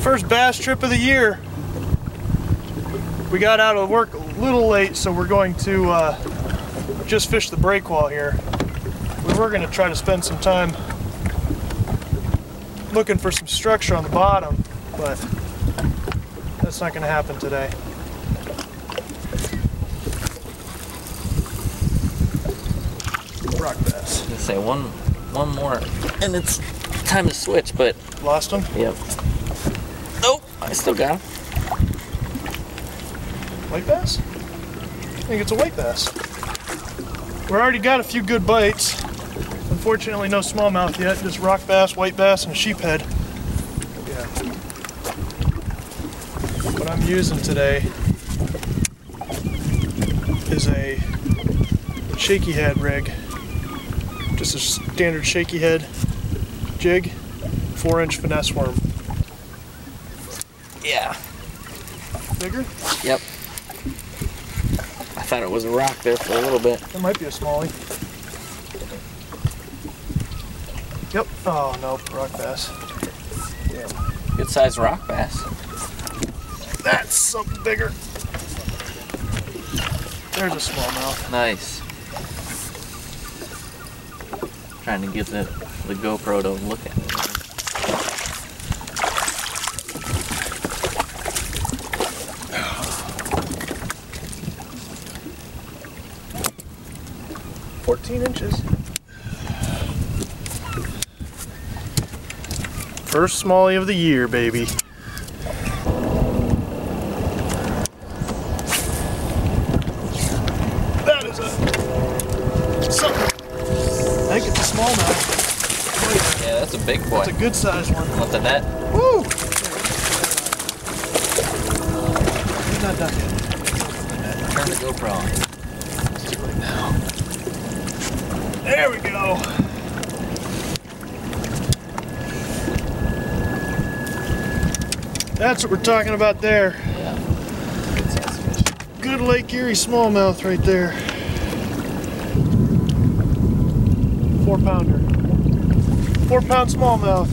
First bass trip of the year. We got out of work a little late, so we're going to just fish the breakwall here. We were going to try to spend some time looking for some structure on the bottom, but that's not going to happen today. Rock bass. I was gonna say one more, and it's time to switch, but lost him. Yep. Nope, I still got him. White bass? I think it's a white bass. We already got a few good bites. Unfortunately, no smallmouth yet. Just rock bass, white bass, and a sheephead. Yeah. What I'm using today is a shaky head rig. Just a standard shaky head jig, 4-inch finesse worm. Yeah. Bigger? Yep. I thought it was a rock there for a little bit. It might be a smallie. Yep. Oh no, rock bass. Yeah. Good sized rock bass. That's something bigger. There's a smallmouth. Nice. Trying to get the GoPro to look at it. 14 inches. First smallie of the year, baby. That is something. I think it's a smallmouth. Yeah, that's a big boy. That's a good sized one. Want the net? Woo! He's not done yet. Turn the GoPro on. It's too late now. There we go. That's what we're talking about there. Yeah. Good size fish. Good Lake Erie smallmouth right there. 4-pounder. 4-pound smallmouth.